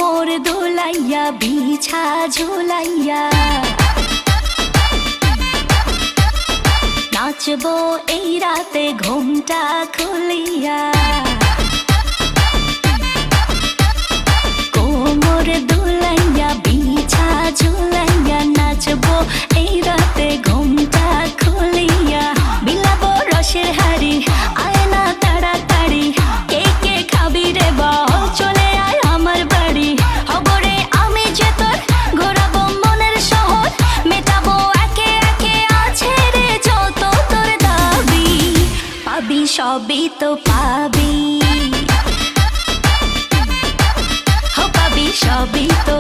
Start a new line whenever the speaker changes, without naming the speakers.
কোমর দোলাইয়া বিছা ঝুলাইয়া নাচবো এই রাতে ঘুমটা খুলিয়া কোমর দোলাইয়া বিছা ঝুলাইয়া নাচবো এই রাতে ঘুমটা খুলিয়া বিলাবো রসের হাড়ি আয় না তাড়াতাড়ি কে কে খাবি রে বল চলে আয় আমার বাড়ি হবরে আমি যে তোর ঘোরাবো মনের শহর মেটাবো একে একে আছে রে যত তোর দাবি পাবি সবই তো পাবি পাবি সবই তো